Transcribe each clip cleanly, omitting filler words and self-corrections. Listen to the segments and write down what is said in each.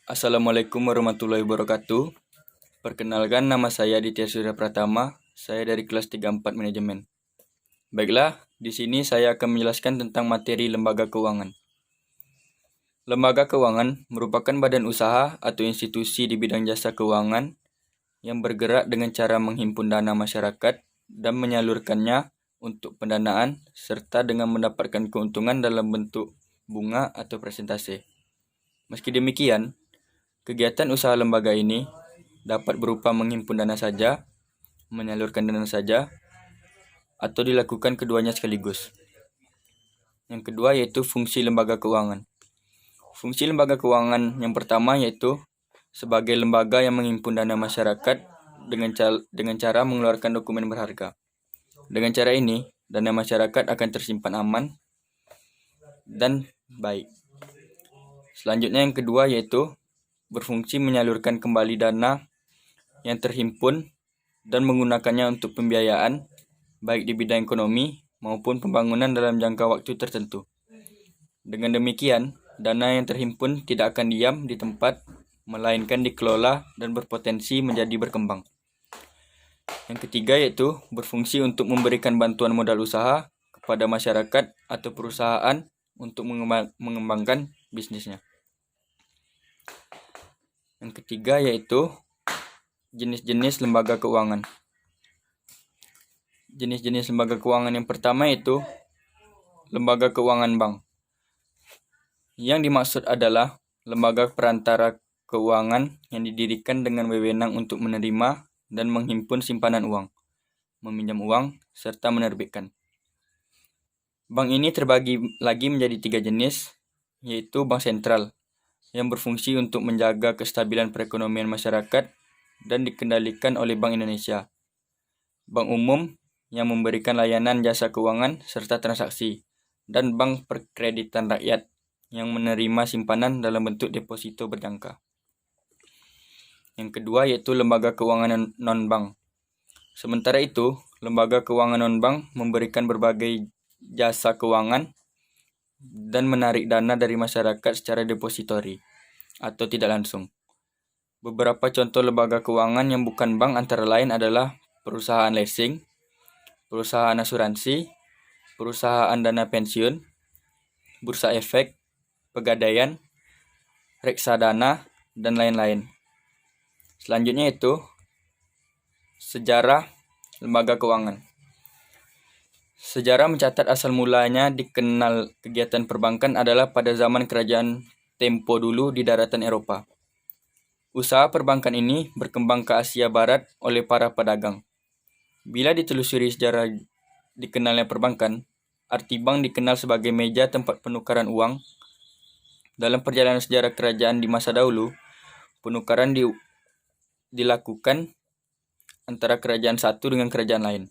Assalamualaikum warahmatullahi wabarakatuh. Perkenalkan, nama saya Ditya Surya Pratama. Saya dari kelas 34 Manajemen. Baiklah, di sini saya akan menjelaskan tentang materi lembaga keuangan. Lembaga keuangan merupakan badan usaha atau institusi di bidang jasa keuangan yang bergerak dengan cara menghimpun dana masyarakat dan menyalurkannya untuk pendanaan serta dengan mendapatkan keuntungan dalam bentuk bunga atau persentase. Meski demikian, kegiatan usaha lembaga ini dapat berupa menghimpun dana saja, menyalurkan dana saja, atau dilakukan keduanya sekaligus. Yang kedua yaitu fungsi lembaga keuangan. Fungsi lembaga keuangan yang pertama yaitu sebagai lembaga yang menghimpun dana masyarakat dengan cara mengeluarkan dokumen berharga. Dengan cara ini, dana masyarakat akan tersimpan aman dan baik. Selanjutnya yang kedua yaitu berfungsi menyalurkan kembali dana yang terhimpun dan menggunakannya untuk pembiayaan baik di bidang ekonomi maupun pembangunan dalam jangka waktu tertentu. Dengan demikian, dana yang terhimpun tidak akan diam di tempat, melainkan dikelola dan berpotensi menjadi berkembang. Yang ketiga yaitu berfungsi untuk memberikan bantuan modal usaha kepada masyarakat atau perusahaan untuk mengembangkan bisnisnya. Yang ketiga yaitu jenis-jenis lembaga keuangan. Jenis-jenis lembaga keuangan yang pertama yaitu lembaga keuangan bank. Yang dimaksud adalah lembaga perantara keuangan yang didirikan dengan wewenang untuk menerima dan menghimpun simpanan uang, meminjam uang, serta menerbitkan. Bank ini terbagi lagi menjadi 3 jenis, yaitu bank sentral, yang berfungsi untuk menjaga kestabilan perekonomian masyarakat dan dikendalikan oleh Bank Indonesia. Bank umum yang memberikan layanan jasa keuangan serta transaksi, dan bank perkreditan rakyat yang menerima simpanan dalam bentuk deposito berjangka. Yang kedua yaitu lembaga keuangan non-bank. Sementara itu, lembaga keuangan non-bank memberikan berbagai jasa keuangan dan menarik dana dari masyarakat secara depositori atau tidak langsung. Beberapa contoh lembaga keuangan yang bukan bank antara lain adalah perusahaan leasing, perusahaan asuransi, perusahaan dana pensiun, bursa efek, pegadaian, reksadana, dan lain-lain. Selanjutnya itu sejarah lembaga keuangan. Sejarah mencatat asal mulanya dikenal kegiatan perbankan adalah pada zaman kerajaan tempo dulu di daratan Eropa. Usaha perbankan ini berkembang ke Asia Barat oleh para pedagang. Bila ditelusuri sejarah dikenalnya perbankan, arti bank dikenal sebagai meja tempat penukaran uang. Dalam perjalanan sejarah kerajaan di masa dahulu, penukaran dilakukan antara kerajaan satu dengan kerajaan lain.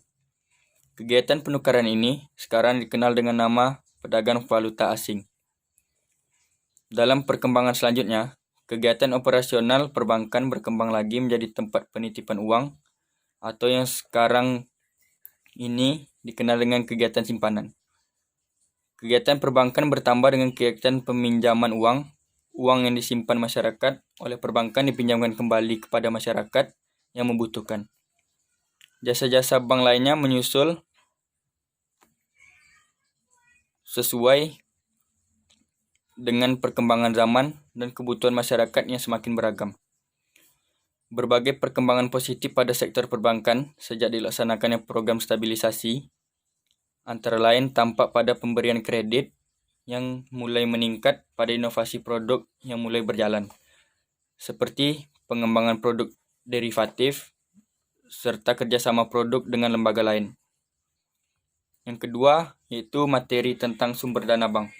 Kegiatan penukaran ini sekarang dikenal dengan nama pedagang valuta asing. Dalam perkembangan selanjutnya, kegiatan operasional perbankan berkembang lagi menjadi tempat penitipan uang atau yang sekarang ini dikenal dengan kegiatan simpanan. Kegiatan perbankan bertambah dengan kegiatan peminjaman uang. Uang yang disimpan masyarakat oleh perbankan dipinjamkan kembali kepada masyarakat yang membutuhkan. Jasa-jasa bank lainnya menyusul sesuai dengan perkembangan zaman dan kebutuhan masyarakat yang semakin beragam. Berbagai perkembangan positif pada sektor perbankan sejak dilaksanakannya program stabilisasi, antara lain tampak pada pemberian kredit yang mulai meningkat pada inovasi produk yang mulai berjalan, seperti pengembangan produk derivatif serta kerjasama produk dengan lembaga lain. Yang kedua yaitu materi tentang sumber dana bank.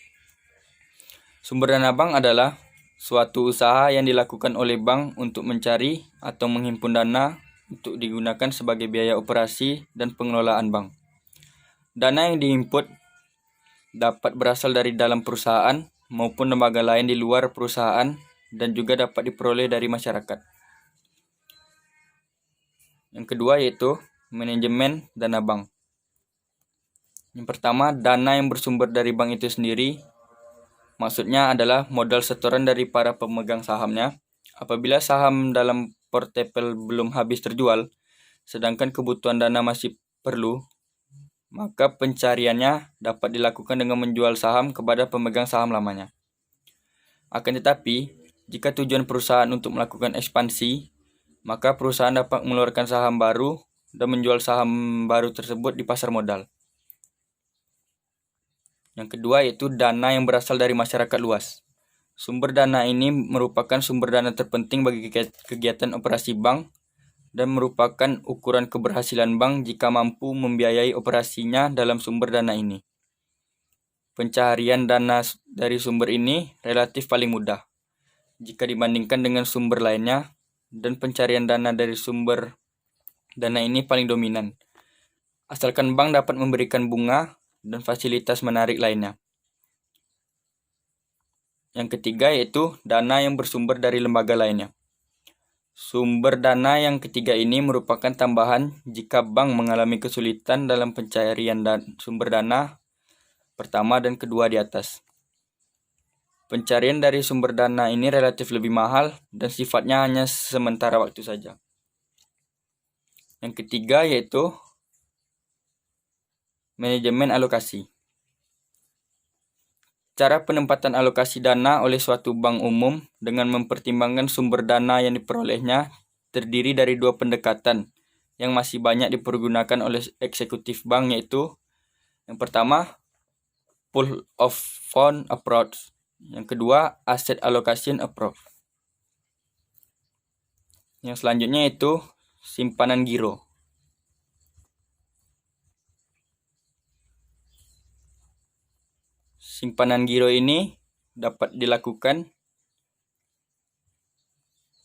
Sumber dana bank adalah suatu usaha yang dilakukan oleh bank untuk mencari atau menghimpun dana untuk digunakan sebagai biaya operasi dan pengelolaan bank. Dana yang dihimpun dapat berasal dari dalam perusahaan maupun lembaga lain di luar perusahaan dan juga dapat diperoleh dari masyarakat. Yang kedua yaitu manajemen dana bank. Yang pertama, dana yang bersumber dari bank itu sendiri. Maksudnya adalah modal setoran dari para pemegang sahamnya Apabila saham dalam portfolio belum habis terjual, sedangkan kebutuhan dana masih perlu, maka pencariannya dapat dilakukan dengan menjual saham kepada pemegang saham lamanya. Akan tetapi, jika tujuan perusahaan untuk melakukan ekspansi, maka perusahaan dapat mengeluarkan saham baru dan menjual saham baru tersebut di pasar modal. Yang kedua yaitu dana yang berasal dari masyarakat luas. Sumber dana ini merupakan sumber dana terpenting bagi kegiatan operasi bank dan merupakan ukuran keberhasilan bank jika mampu membiayai operasinya dalam sumber dana ini. Pencarian dana dari sumber ini relatif paling mudah jika dibandingkan dengan sumber lainnya, dan pencarian dana dari sumber dana ini paling dominan, asalkan bank dapat memberikan bunga dan fasilitas menarik lainnya. Yang ketiga yaitu dana yang bersumber dari lembaga lainnya. Sumber dana yang ketiga ini merupakan tambahan jika bank mengalami kesulitan dalam pencarian sumber dana pertama dan kedua di atas. Pencarian dari sumber dana ini relatif lebih mahal dan sifatnya hanya sementara waktu saja. Yang ketiga yaitu manajemen alokasi. Cara penempatan alokasi dana oleh suatu bank umum dengan mempertimbangkan sumber dana yang diperolehnya terdiri dari dua pendekatan yang masih banyak dipergunakan oleh eksekutif bank, yaitu yang pertama pool of fund approach, yang kedua asset allocation approach. Yang selanjutnya itu simpanan giro. Simpanan giro ini dapat dilakukan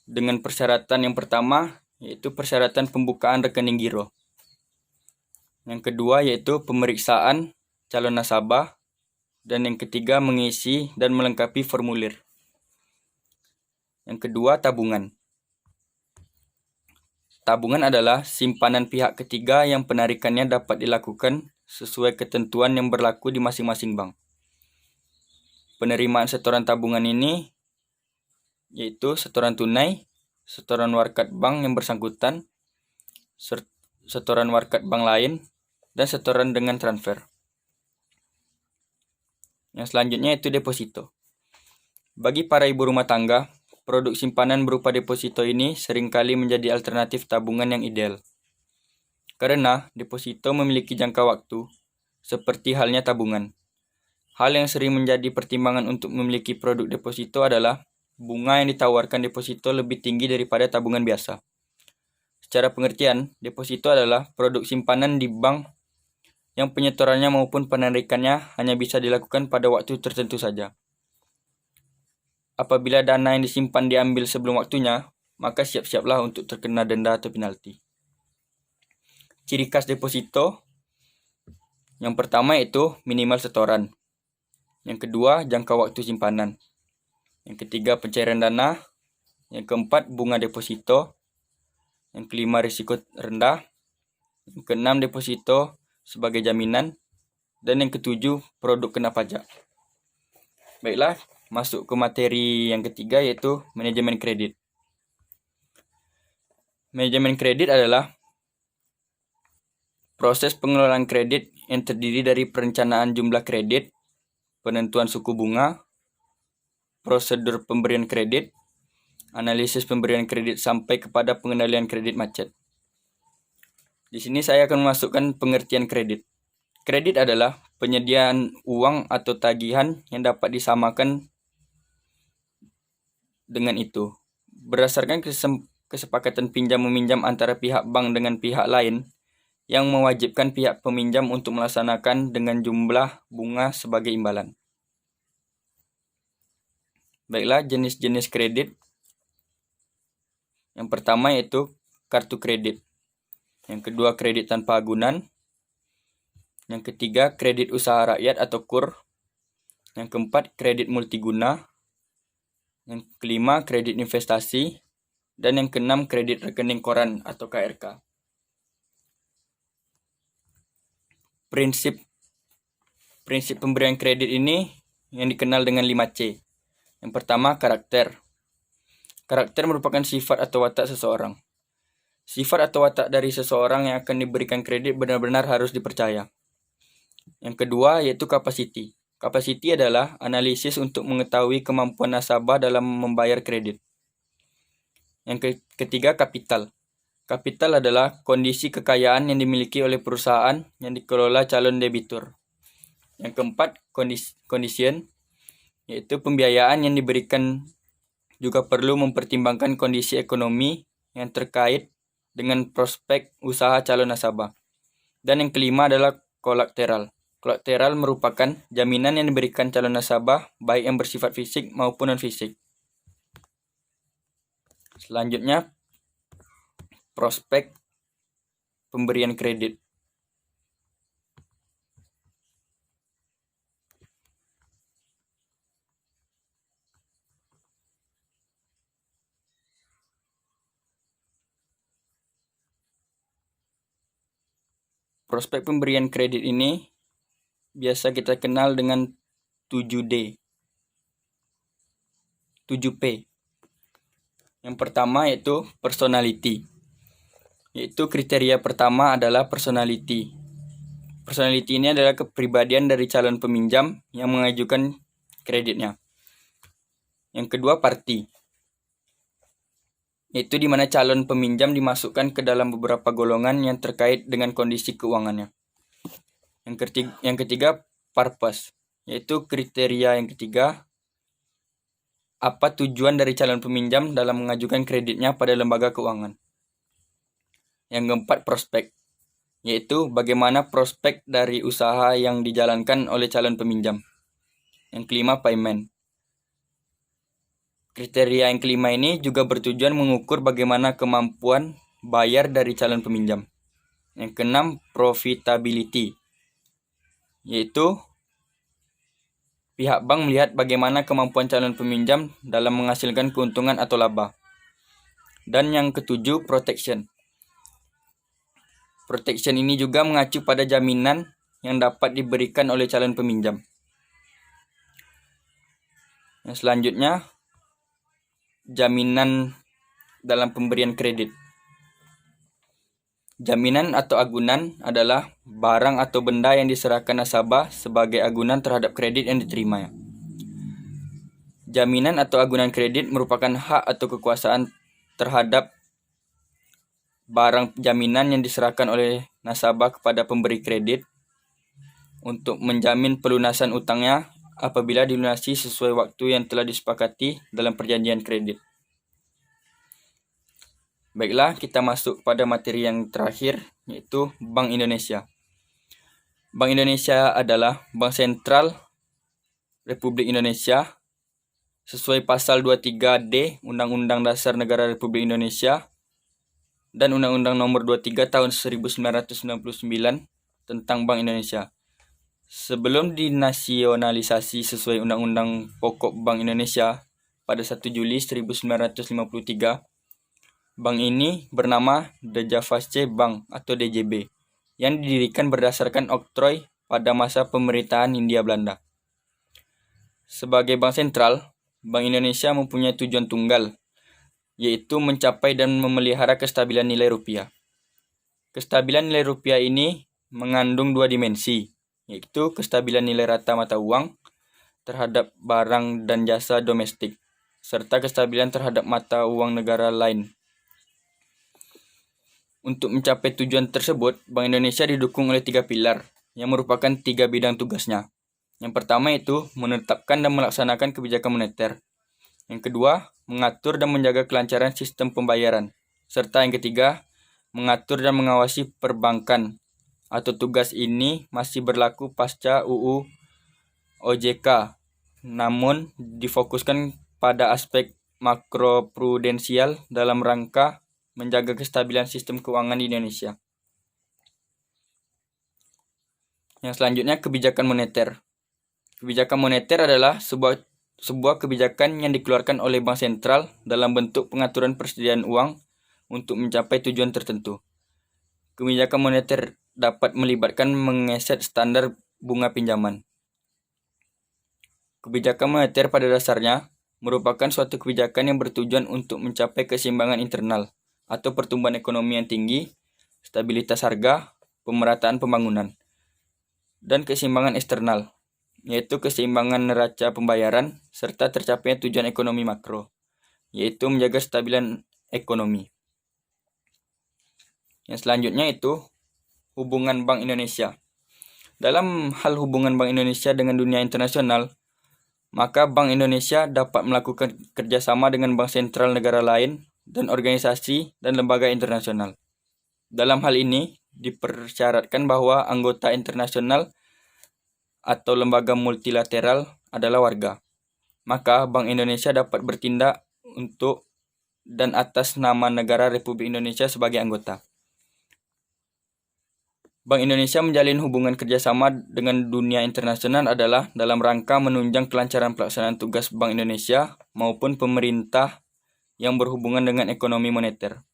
dengan persyaratan yang pertama yaitu persyaratan pembukaan rekening giro. Yang kedua yaitu pemeriksaan calon nasabah, dan yang ketiga mengisi dan melengkapi formulir. Yang kedua tabungan. Tabungan adalah simpanan pihak ketiga yang penarikannya dapat dilakukan sesuai ketentuan yang berlaku di masing-masing bank. Penerimaan setoran tabungan ini yaitu setoran tunai, setoran warkat bank yang bersangkutan, setoran warkat bank lain, dan setoran dengan transfer. Yang selanjutnya itu deposito. Bagi para ibu rumah tangga, produk simpanan berupa deposito ini seringkali menjadi alternatif tabungan yang ideal. Karena deposito memiliki jangka waktu, seperti halnya tabungan. Hal yang sering menjadi pertimbangan untuk memiliki produk deposito adalah bunga yang ditawarkan deposito lebih tinggi daripada tabungan biasa. Secara pengertian, deposito adalah produk simpanan di bank yang penyetorannya maupun penarikannya hanya bisa dilakukan pada waktu tertentu saja. Apabila dana yang disimpan diambil sebelum waktunya, maka siap-siaplah untuk terkena denda atau penalti. Ciri khas deposito yang pertama yaitu minimal setoran. Yang kedua, jangka waktu simpanan. Yang ketiga, pencairan dana. Yang keempat, bunga deposito. Yang kelima, risiko rendah. Yang keenam, deposito sebagai jaminan. Dan yang ketujuh, produk kena pajak. Baiklah, masuk ke materi yang ketiga yaitu manajemen kredit. Manajemen kredit adalah proses pengelolaan kredit yang terdiri dari perencanaan jumlah kredit, penentuan suku bunga, prosedur pemberian kredit, analisis pemberian kredit sampai kepada pengendalian kredit macet. Di sini saya akan memasukkan pengertian kredit. Kredit adalah penyediaan uang atau tagihan yang dapat disamakan dengan itu. Berdasarkan kesepakatan pinjam-meminjam antara pihak bank dengan pihak lain yang mewajibkan pihak peminjam untuk melaksanakan dengan jumlah bunga sebagai imbalan. Baiklah, jenis-jenis kredit. Yang pertama yaitu kartu kredit. Yang kedua, kredit tanpa agunan. Yang ketiga, kredit usaha rakyat atau KUR. Yang keempat, kredit multiguna. Yang kelima, kredit investasi. Dan yang keenam, kredit rekening koran atau KRK. Prinsip pemberian kredit ini yang dikenal dengan 5C. Yang pertama, karakter. Karakter merupakan sifat atau watak seseorang. Sifat atau watak dari seseorang yang akan diberikan kredit benar-benar harus dipercaya. Yang kedua yaitu capacity. Capacity adalah analisis untuk mengetahui kemampuan nasabah dalam membayar kredit. Yang ketiga kapital. Kapital adalah kondisi kekayaan yang dimiliki oleh perusahaan yang dikelola calon debitur. Yang keempat condition, yaitu pembiayaan yang diberikan juga perlu mempertimbangkan kondisi ekonomi yang terkait dengan prospek usaha calon nasabah. Dan yang kelima adalah kolateral. Kolateral merupakan jaminan yang diberikan calon nasabah baik yang bersifat fisik maupun non-fisik. Selanjutnya, prospek pemberian kredit. Prospek pemberian kredit ini biasa kita kenal dengan 7D, 7P. Yang pertama yaitu personality. Yaitu kriteria pertama adalah personality. Personality ini adalah kepribadian dari calon peminjam yang mengajukan kreditnya. Yang kedua party. Yaitu di mana calon peminjam dimasukkan ke dalam beberapa golongan yang terkait dengan kondisi keuangannya. Yang ketiga purpose, yaitu kriteria yang ketiga, apa tujuan dari calon peminjam dalam mengajukan kreditnya pada lembaga keuangan. Yang keempat prospek, yaitu bagaimana prospek dari usaha yang dijalankan oleh calon peminjam. Yang kelima payment. Kriteria yang kelima ini juga bertujuan mengukur bagaimana kemampuan bayar dari calon peminjam. Yang keenam, profitability, yaitu pihak bank melihat bagaimana kemampuan calon peminjam dalam menghasilkan keuntungan atau laba. Dan yang ketujuh, protection. Protection ini juga mengacu pada jaminan yang dapat diberikan oleh calon peminjam. Yang selanjutnya, jaminan dalam pemberian kredit. Jaminan atau agunan adalah barang atau benda yang diserahkan nasabah sebagai agunan terhadap kredit yang diterima. Jaminan atau agunan kredit merupakan hak atau kekuasaan terhadap barang jaminan yang diserahkan oleh nasabah kepada pemberi kredit untuk menjamin pelunasan utangnya apabila dilunasi sesuai waktu yang telah disepakati dalam perjanjian kredit. Baiklah, kita masuk pada materi yang terakhir, yaitu Bank Indonesia. Bank Indonesia adalah Bank Sentral Republik Indonesia sesuai pasal 23D Undang-Undang Dasar Negara Republik Indonesia dan Undang-Undang Nomor 23 Tahun 1999 tentang Bank Indonesia. Sebelum dinasionalisasi sesuai Undang-Undang Pokok Bank Indonesia pada 1 Juli 1953, bank ini bernama The Javaasche Bank atau DJB yang didirikan berdasarkan oktroy pada masa pemerintahan Hindia Belanda. Sebagai bank sentral, Bank Indonesia mempunyai tujuan tunggal, yaitu mencapai dan memelihara kestabilan nilai rupiah. Kestabilan nilai rupiah ini mengandung dua dimensi, yaitu kestabilan nilai rata mata uang terhadap barang dan jasa domestik, serta kestabilan terhadap mata uang negara lain. Untuk mencapai tujuan tersebut, Bank Indonesia didukung oleh 3 pilar yang merupakan 3 bidang tugasnya. Yang pertama itu menetapkan dan melaksanakan kebijakan moneter. Yang kedua, mengatur dan menjaga kelancaran sistem pembayaran. Serta yang ketiga, mengatur dan mengawasi perbankan. Atau tugas ini masih berlaku pasca UU OJK, namun difokuskan pada aspek makroprudensial dalam rangka menjaga kestabilan sistem keuangan di Indonesia. Yang selanjutnya, kebijakan moneter. Kebijakan moneter adalah sebuah kebijakan yang dikeluarkan oleh Bank Sentral dalam bentuk pengaturan persediaan uang untuk mencapai tujuan tertentu. Kebijakan moneter dapat melibatkan mengeset standar bunga pinjaman. Kebijakan moneter pada dasarnya merupakan suatu kebijakan yang bertujuan untuk mencapai keseimbangan internal atau pertumbuhan ekonomi yang tinggi, stabilitas harga, pemerataan pembangunan, dan keseimbangan eksternal, yaitu keseimbangan neraca pembayaran, serta tercapainya tujuan ekonomi makro, yaitu menjaga kestabilan ekonomi. Yang selanjutnya itu hubungan Bank Indonesia. Dalam hal hubungan Bank Indonesia dengan dunia internasional, maka Bank Indonesia dapat melakukan kerjasama dengan bank sentral negara lain dan organisasi dan lembaga internasional. Dalam hal ini, dipersyaratkan bahwa anggota internasional atau lembaga multilateral adalah warga. Maka Bank Indonesia dapat bertindak untuk dan atas nama negara Republik Indonesia sebagai anggota. Bank Indonesia menjalin hubungan kerjasama dengan dunia internasional adalah dalam rangka menunjang kelancaran pelaksanaan tugas Bank Indonesia maupun pemerintah yang berhubungan dengan ekonomi moneter.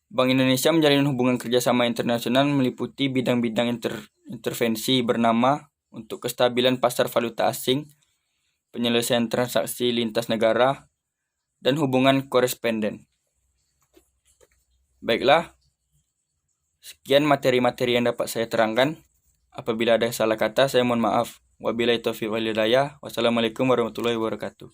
Bank Indonesia menjalin hubungan kerjasama internasional meliputi bidang-bidang intervensi bernama untuk kestabilan pasar valuta asing, penyelesaian transaksi lintas negara, dan hubungan koresponden. Baiklah, sekian materi-materi yang dapat saya terangkan. Apabila ada salah kata, saya mohon maaf. Wabillahi taufiq wal hidayah. Wassalamualaikum warahmatullahi wabarakatuh.